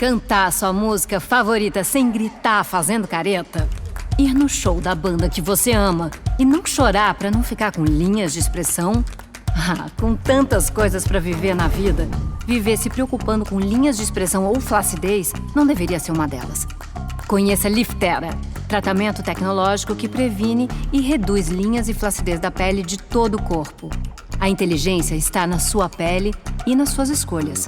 Cantar sua música favorita sem gritar fazendo careta? Ir no show da banda que você ama e não chorar pra não ficar com linhas de expressão? Ah, com tantas coisas pra viver na vida, viver se preocupando com linhas de expressão ou flacidez não deveria ser uma delas. Conheça Liftera, tratamento tecnológico que previne e reduz linhas e flacidez da pele de todo o corpo. A inteligência está na sua pele e nas suas escolhas.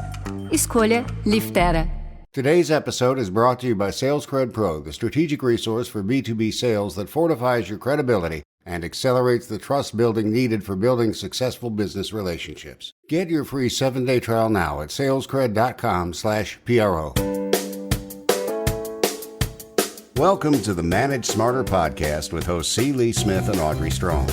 Escolha Liftera. Today's episode is brought to you by SalesCred Pro, the strategic resource for B2B sales that fortifies your credibility and accelerates the trust building needed for building successful business relationships. Get your free 7-day trial now at salescred.com/PRO. Welcome to the Manage Smarter podcast with hosts C. Lee Smith and Audrey Strong.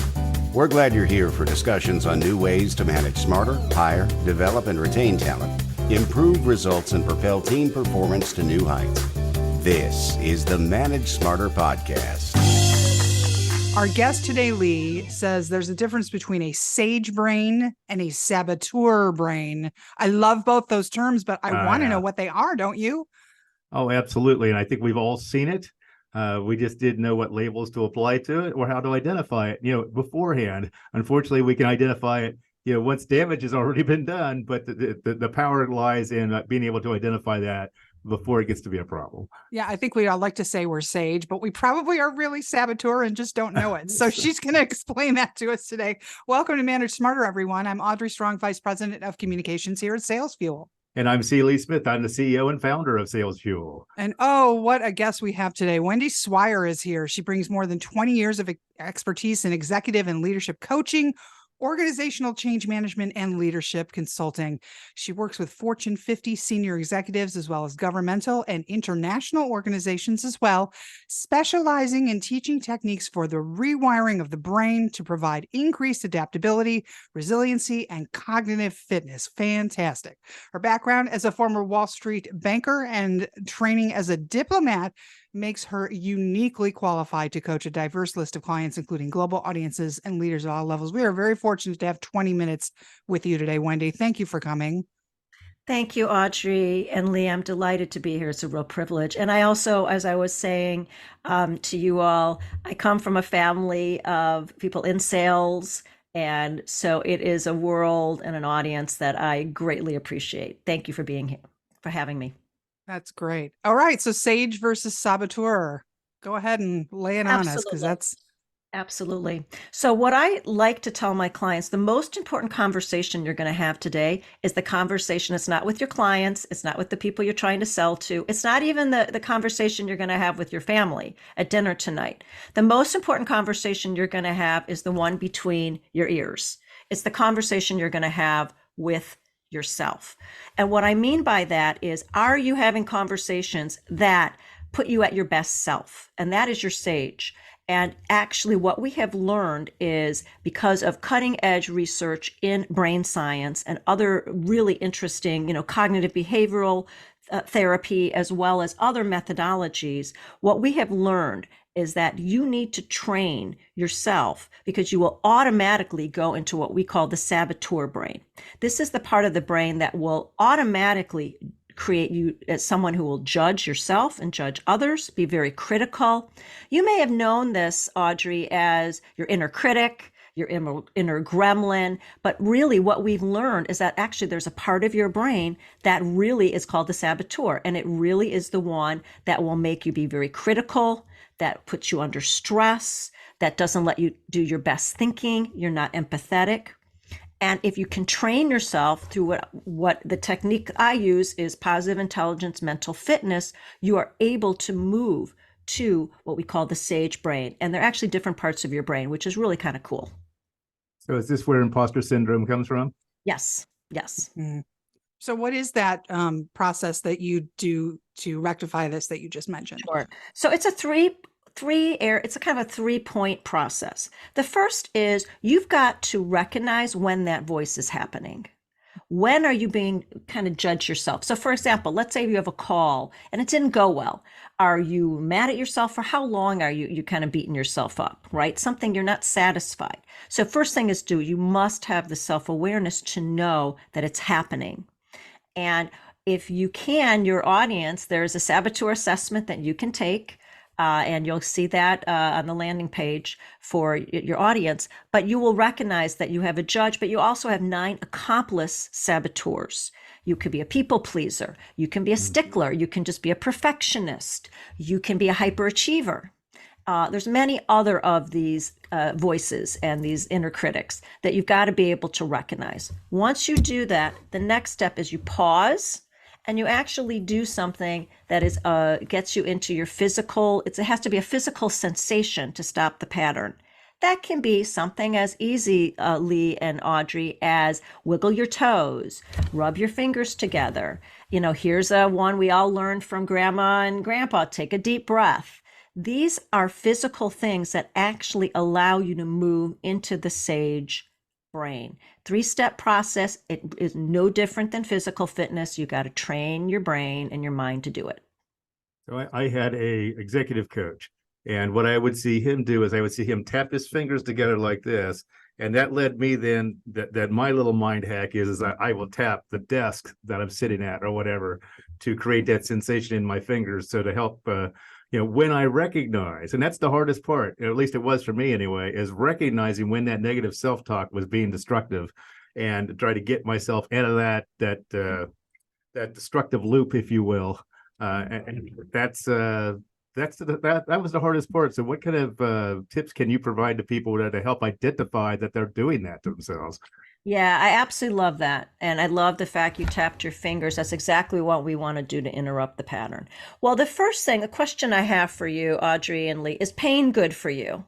We're glad you're here for discussions on new ways to manage smarter, hire, develop, and retain talent, improve results, and propel team performance to new heights. This is the Manage Smarter podcast. Our guest today, Lee, says there's a difference between a sage brain and a saboteur brain. I love both those terms, but I want to know what they are, don't you? Oh, absolutely. And I think we've all seen it. We just didn't know what labels to apply to it or how to identify it, beforehand. Unfortunately, we can identify it, once damage has already been done, but the power lies in being able to identify that before it gets to be a problem. Yeah, I think we all like to say we're sage, but we probably are really saboteur and just don't know it. So she's going to explain that to us today. Welcome to Manage Smarter, everyone. I'm Audrey Strong, Vice President of Communications here at Sales Fuel. And I'm C. Lee Smith. I'm the CEO and founder of Sales Fuel. And oh, what a guest we have today. Wendy Swire is here. She brings more than 20 years of expertise in executive and leadership coaching, organizational change management, and leadership consulting. She works with Fortune 50 senior executives as well as governmental and international organizations as well, specializing in teaching techniques for the rewiring of the brain to provide increased adaptability, resiliency, and cognitive fitness. Fantastic. Her background as a former Wall Street banker and training as a diplomat makes her uniquely qualified to coach a diverse list of clients, including global audiences and leaders at all levels. We are very fortunate to have 20 minutes with you today, Wendy. Thank you for coming. Thank you, Audrey and Lee. I'm delighted to be here. It's a real privilege. And I also, as I was saying to you all, I come from a family of people in sales. And so it is a world and an audience that I greatly appreciate. Thank you for being here, for having me. That's great. All right. So sage versus saboteur. Go ahead and lay it on us, because that's... Absolutely. So what I like to tell my clients, the most important conversation you're going to have today is the conversation. It's not with your clients. It's not with the people you're trying to sell to. It's not even the conversation you're going to have with your family at dinner tonight. The most important conversation you're going to have is the one between your ears. It's the conversation you're going to have with yourself. And what I mean by that is, are you having conversations that put you at your best self? And that is your sage. And actually what we have learned is, because of cutting edge research in brain science and other really interesting, cognitive behavioral therapy, as well as other methodologies, what we have learned is that you need to train yourself, because you will automatically go into what we call the saboteur brain. This is the part of the brain that will automatically create you as someone who will judge yourself and judge others, be very critical. You may have known this, Audrey, as your inner critic, your inner gremlin, but really what we've learned is that actually there's a part of your brain that really is called the saboteur, and it really is the one that will make you be very critical, that puts you under stress, that doesn't let you do your best thinking. You're not empathetic. And if you can train yourself through what the technique I use is positive intelligence, mental fitness, you are able to move to what we call the sage brain. And they're actually different parts of your brain, which is really kind of cool. So is this where imposter syndrome comes from? Yes. Yes. Mm. So what is that process that you do to rectify this that you just mentioned? Sure. So it's a it's a kind of a 3-point process. The first is, you've got to recognize when that voice is happening. When are you being kind of judge yourself? So for example, let's say you have a call and it didn't go well. Are you mad at yourself? For how long are you kind of beating yourself up, right? Something you're not satisfied. So first thing is you must have the self-awareness to know that it's happening. And if you can, your audience, there's a saboteur assessment that you can take. And you'll see that on the landing page for your audience. But you will recognize that you have a judge, but you also have 9 accomplice saboteurs. You could be a people pleaser. You can be a stickler. You can just be a perfectionist. You can be a hyperachiever. There's many other of these voices and these inner critics that you've got to be able to recognize. Once you do that, the next step is you pause and you actually do something that is gets you into your physical. It has to be a physical sensation to stop the pattern. That can be something as easy, Lee and Audrey, as wiggle your toes, rub your fingers together. Here's one we all learned from Grandma and Grandpa: take a deep breath. These are physical things that actually allow you to move into the sage brain. 3-step process. It is no different than physical fitness. You got to train your brain and your mind to do it. So I had a executive coach, and what I would see him do is I would see him tap his fingers together like this. And that led me then that my little mind hack is I will tap the desk that I'm sitting at or whatever to create that sensation in my fingers. So to help, when I recognize, and that's the hardest part, at least it was for me anyway, is recognizing when that negative self-talk was being destructive and try to get myself out of that destructive loop, if you will. And that was the hardest part. So what kind of tips can you provide to people to help identify that they're doing that to themselves? Yeah, I absolutely love that. And I love the fact you tapped your fingers. That's exactly what we want to do to interrupt the pattern. Well, the first thing, a question I have for you, Audrey and Lee, is pain good for you?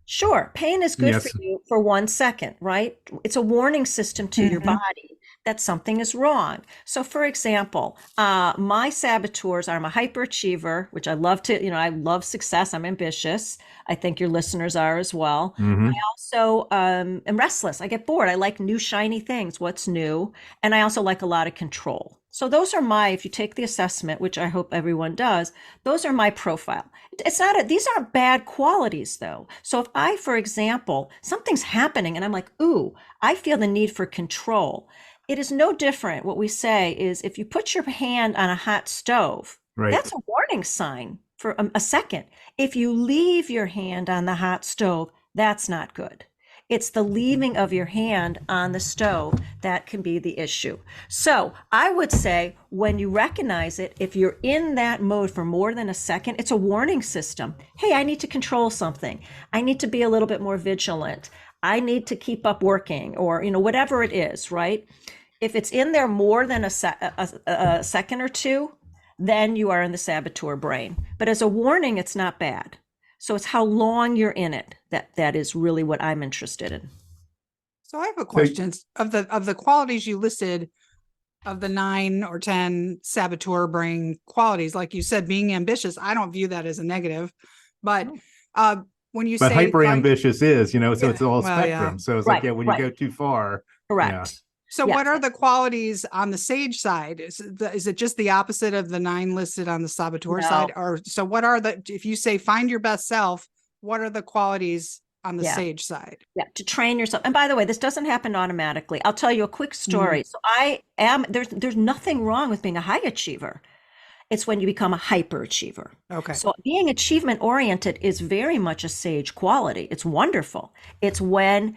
Sure, pain is good for you for 1 second, right? It's a warning system to your body that something is wrong. So for example, my saboteurs are: I'm a hyperachiever, which I love I love success. I'm ambitious. I think your listeners are as well. I also am restless. I get bored. I like new, shiny things. What's new? And I also like a lot of control. So those are if you take the assessment, which I hope everyone does, those are my profile. These aren't bad qualities though. So if I, for example, something's happening and I'm like, ooh, I feel the need for control. It is no different. What we say is if you put your hand on a hot stove, that's a warning sign for a second. If you leave your hand on the hot stove, that's not good. It's the leaving of your hand on the stove that can be the issue. So I would say when you recognize it, if you're in that mode for more than a second, it's a warning system. Hey, I need to control something. I need to be a little bit more vigilant. I need to keep up working, or whatever it is, right? If it's in there more than a second or two, then you are in the saboteur brain. But as a warning, it's not bad. So it's how long you're in it that is really what I'm interested in. So I have a question. Of the qualities you listed, of the 9 or 10 saboteur brain qualities, like you said, being ambitious, I don't view that as a negative. But when you say hyper ambitious is, so it's all spectrum. Yeah. So it's when you go too far. Correct. Yeah. So what are the qualities on the sage side? Is it just the opposite of the 9 listed on the saboteur side? Or so what are if you say find your best self, what are the qualities on the sage side? Yeah, to train yourself. And by the way, this doesn't happen automatically. I'll tell you a quick story. So there's nothing wrong with being a high achiever. It's when you become a hyperachiever. Okay. So being achievement oriented is very much a sage quality. It's wonderful. It's when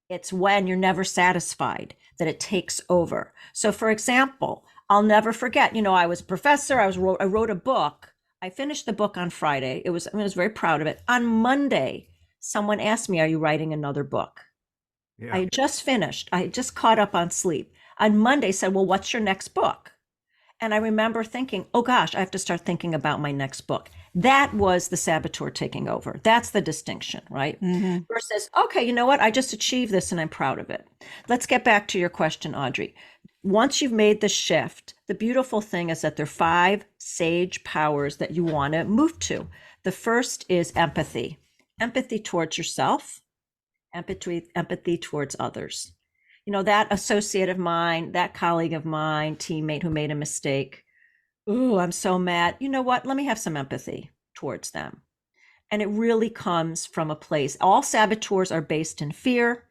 you're never satisfied that it takes over. So for example, I'll never forget, I was a professor. I wrote a book. I finished the book on Friday. I was very proud of it. On Monday, someone asked me, are you writing another book? Yeah. I had just finished. I had just caught up on sleep. On Monday said, well, what's your next book? And I remember thinking, oh gosh, I have to start thinking about my next book. That was the saboteur taking over. That's the distinction, right? Versus, okay, you know what? I just achieved this and I'm proud of it. Let's get back to your question, Audrey. Once you've made the shift, the beautiful thing is that there are 5 sage powers that you want to move to. The first is empathy. Empathy towards yourself, empathy towards others. That associate of mine, that colleague of mine, teammate who made a mistake. Ooh, I'm so mad. You know what? Let me have some empathy towards them. And it really comes from a place. All saboteurs are based in fear.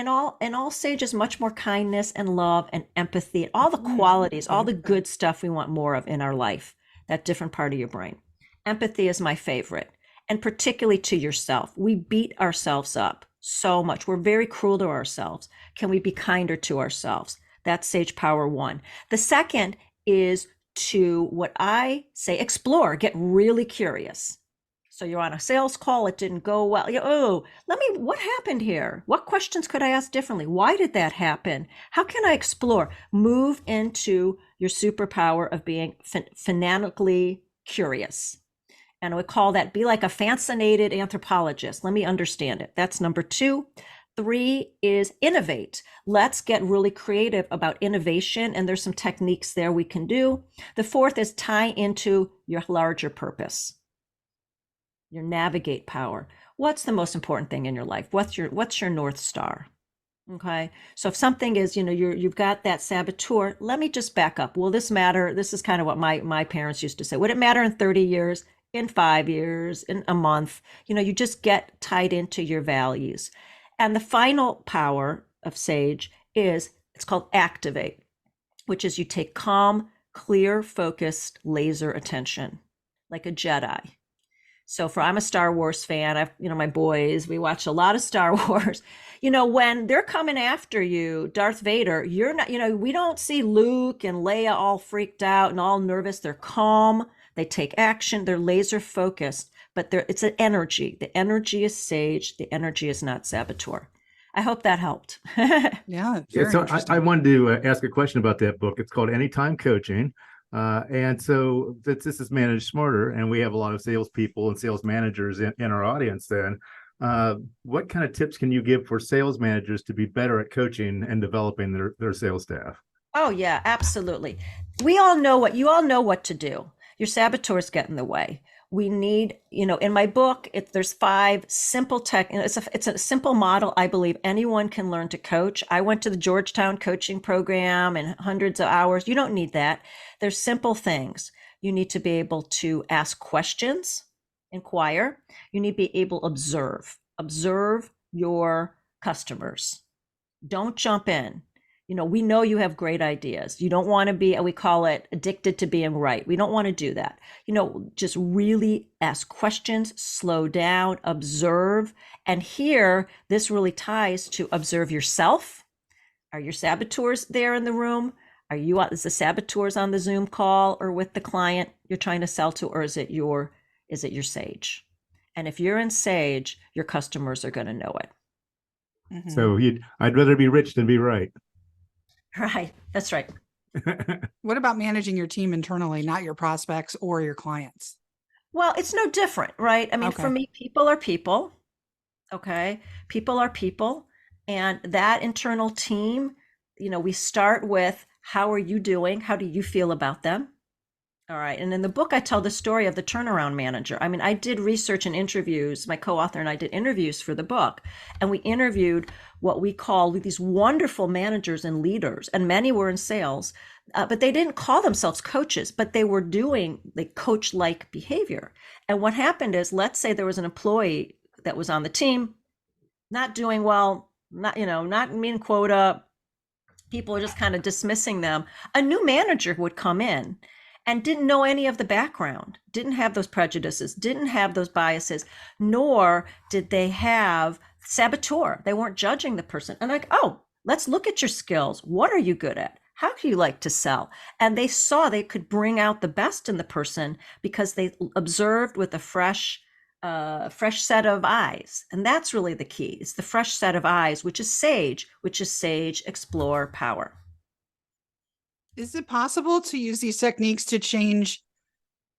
all sage is much more kindness and love and empathy, all the qualities, all the good stuff we want more of in our life, that different part of your brain. Empathy is my favorite, and particularly to yourself. We beat ourselves up so much. We're very cruel to ourselves. Can we be kinder to ourselves? That's Sage Power 1. The second is to, what I say, explore, get really curious. So you're on a sales call, it didn't go well. What happened here? What questions could I ask differently? Why did that happen? How can I explore? Move into your superpower of being fanatically curious. And I would call that, be like a fascinated anthropologist. Let me understand it. That's number 2. 3 is innovate. Let's get really creative about innovation. And there's some techniques there we can do. The 4th is tie into your larger purpose. Your navigate power. What's the most important thing in your life? What's your North Star? Okay. So if something is, you've got that saboteur, let me just back up. Will this matter? This is kind of what my parents used to say. Would it matter in 30 years, in 5 years, in a month? You just get tied into your values. And the final power of Sage it's called activate, which is you take calm, clear, focused laser attention, like a Jedi. So I'm a Star Wars fan. My boys, we watch a lot of Star Wars. When they're coming after you, Darth Vader, you're not, we don't see Luke and Leia all freaked out and all nervous. They're calm. They take action. They're laser focused, but it's an energy. The energy is Sage. The energy is not Saboteur. I hope that helped. Yeah. So I wanted to ask a question about that book. It's called Anytime Coaching. And so this is Manage Smarter, and we have a lot of salespeople and sales managers in our audience then. What kind of tips can you give for sales managers to be better at coaching and developing their sales staff? Oh, yeah, absolutely. You all know what to do. Your saboteurs get in the way. We need, in my book, there's 5 simple it's a simple model. I believe anyone can learn to coach. I went to the Georgetown coaching program and hundreds of hours. You don't need that. There's simple things. You need to be able to ask questions, inquire. You need to be able to observe your customers. Don't jump in. We know you have great ideas. You don't want to be, we call it addicted to being right. We don't want to do that. Just really ask questions, slow down, observe. And here, this really ties to observe yourself. Are your saboteurs there in the room? Is the saboteurs on the Zoom call or with the client you're trying to sell to, or is it your Sage? And if you're in Sage, your customers are going to know it. Mm-hmm. So I'd rather be rich than be right. Right. That's right. What about managing your team internally, not your prospects or your clients? Well, it's no different, right? I mean, For me, people are people. Okay. People are people. And that internal team, we start with, how are you doing? How do you feel about them? All right. And in the book, I tell the story of the turnaround manager. I mean, I did research and interviews. My co-author and I did interviews for the book. And we interviewed what we call these wonderful managers and leaders. And many were in sales, but they didn't call themselves coaches, but they were doing like coach-like behavior. And what happened is, let's say there was an employee that was on the team, not doing well, not meeting quota. People are just kind of dismissing them. A new manager would come in and didn't know any of the background, didn't have those prejudices, didn't have those biases, nor did they have saboteur. They weren't judging the person. And like, oh, let's look at your skills. What are you good at? How do you like to sell? And they saw they could bring out the best in the person because they observed with a fresh set of eyes. And that's really the key. It's the fresh set of eyes, which is Sage, explore, power. Is it possible to use these techniques to change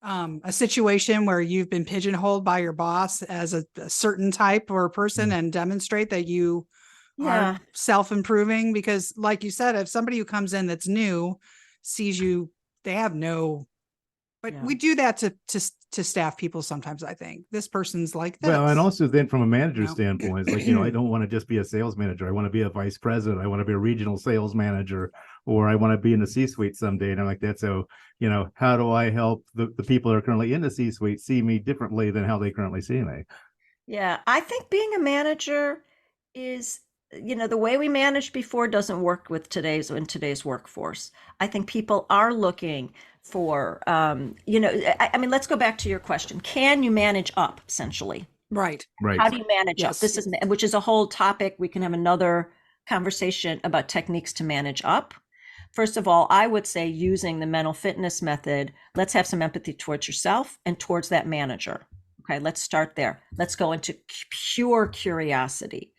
a situation where you've been pigeonholed by your boss as a certain type or person and demonstrate that you are self-improving? Because like you said, if somebody who comes in that's new sees you, they have no, but we do that to staff people sometimes. I think this person's like this. Well, and also then from a manager standpoint, it's like, I don't want to just be a sales manager. I want to be a vice president. I want to be a regional sales manager, or I want to be in the C-suite someday. And I'm like that. So, how do I help the people that are currently in the C-suite see me differently than how they currently see me? Yeah, I think being a manager is the way we managed before doesn't work with in today's workforce. I think people are looking for, I mean, let's go back to your question. Can you manage up, essentially? Right. Right. How do you manage up? Yes. Which is a whole topic. We can have another conversation about techniques to manage up. First of all, I would say using the mental fitness method, let's have some empathy towards yourself and towards that manager. Okay, let's start there. Let's go into pure curiosity,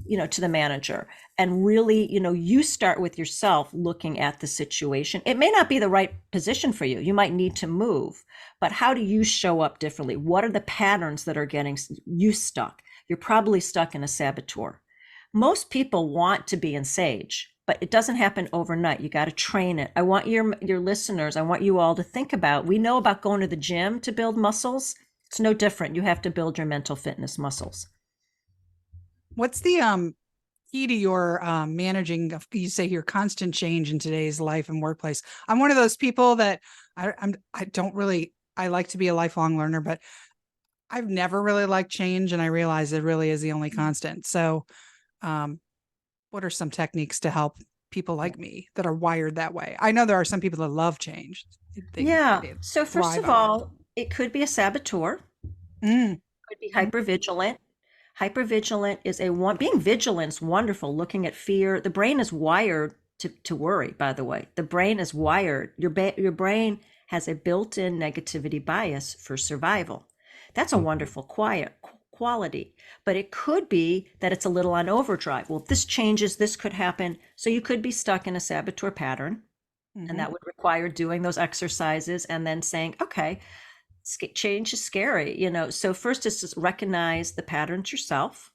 to the manager. And really, you start with yourself looking at the situation. It may not be the right position for you. You might need to move, but how do you show up differently? What are the patterns that are getting you stuck? You're probably stuck in a saboteur. Most people want to be in Sage, but it doesn't happen overnight. You got to train it. I want your listeners, I want you all to think about, we know about going to the gym to build muscles. It's no different. You have to build your mental fitness muscles. What's the key to your managing of, you say, your constant change in today's life and workplace? I'm one of those people that I like to be a lifelong learner, but I've never really liked change, and I realize it really is the only constant. So what are some techniques to help people like me that are wired that way? I know there are some people that love change. So first of all, it could be a saboteur. It could be hypervigilant. Hypervigilant is being vigilant is wonderful. Looking at fear. The brain is wired to worry, by the way. The brain is wired. Your brain has a built-in negativity bias for survival. That's a wonderful quality, but it could be that it's a little on overdrive. Well, if this changes, this could happen. So you could be stuck in a saboteur pattern, and that would require doing those exercises and then saying, okay, change is scary, So first is to recognize the patterns yourself.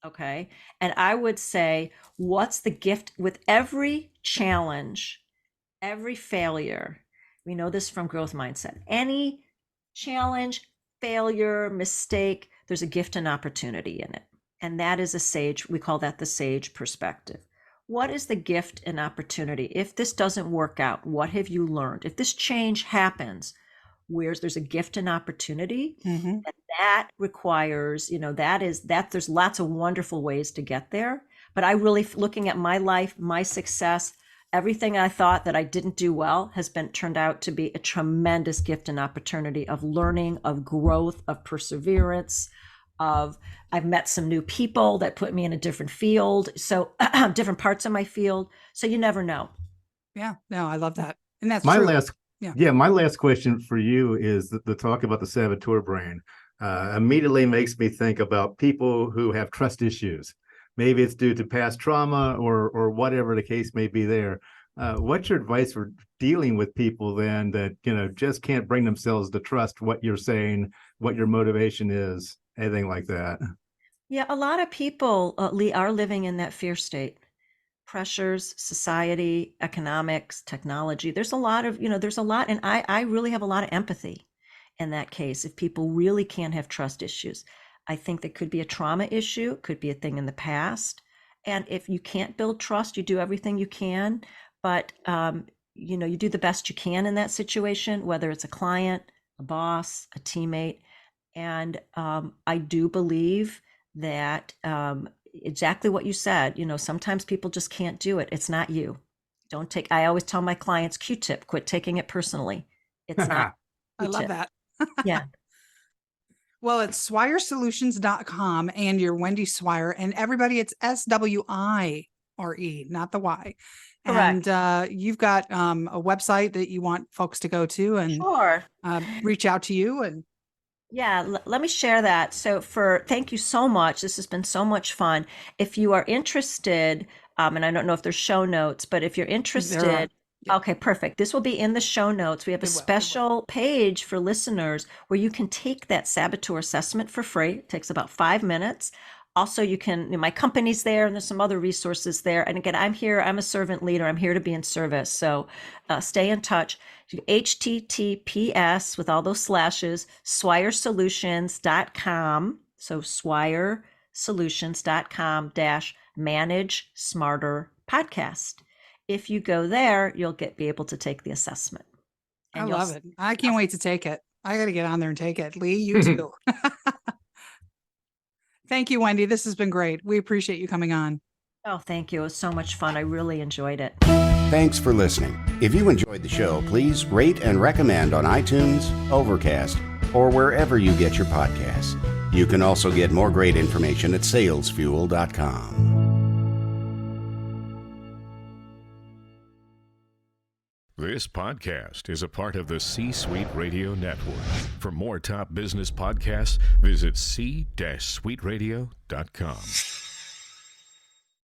Okay. And I would say, what's the gift with every challenge, every failure? We know this from growth mindset. Any challenge, failure, mistake, there's a gift and opportunity in it. And that is we call that the Sage perspective. What is the gift and opportunity? If this doesn't work out, what have you learned? If this change happens, there's a gift and opportunity, and that requires, there's lots of wonderful ways to get there. But I really, looking at my life, my success, everything I thought that I didn't do well has turned out to be a tremendous gift and opportunity of learning, of growth, of perseverance, I've met some new people that put me in a different field. So different parts of my field. So you never know. Yeah, no, I love that. And that's my true. My last question for you is the talk about the saboteur brain immediately makes me think about people who have trust issues. Maybe it's due to past trauma or whatever the case may be there. What's your advice for dealing with people then that, just can't bring themselves to trust what you're saying, what your motivation is, anything like that? Yeah, a lot of people, Lee, are living in that fear state. Pressures, society, economics, technology. There's a lot. And I really have a lot of empathy in that case. If people really can't have trust issues, I think there could be a trauma issue, it could be a thing in the past. And if you can't build trust, you do everything you can, but you do the best you can in that situation, whether it's a client, a boss, a teammate. And I do believe that exactly what you said, sometimes people just can't do it. It's not you. I always tell my clients, Q-tip, quit taking it personally. It's not. I love that. Yeah. Well, it's swiresolutions.com and you're Wendy Swire, and everybody, it's SWIRE, not the Y. Correct. And you've got a website that you want folks to go to and Sure. Reach out to you. And yeah, let me share that. So thank you so much. This has been so much fun. If you are interested, and I don't know if there's show notes, but if you're interested, yeah. Okay, perfect. This will be in the show notes. We have a special page for listeners where you can take that saboteur assessment for free. It takes about 5 minutes. Also, you can, my company's there and there's some other resources there. And again, I'm a servant leader. I'm here to be in service. So stay in touch. HTTPS with all those slashes, swiresolutions.com. So swiresolutions.com /manage smarter podcast. If you go there, you'll be able to take the assessment. And I love it. I can't wait to take it. I got to get on there and take it. Lee, you too. Thank you, Wendy. This has been great. We appreciate you coming on. Oh, thank you. It was so much fun. I really enjoyed it. Thanks for listening. If you enjoyed the show, please rate and recommend on iTunes, Overcast, or wherever you get your podcasts. You can also get more great information at salesfuel.com. This podcast is a part of the C-Suite Radio Network. For more top business podcasts, visit c-suiteradio.com.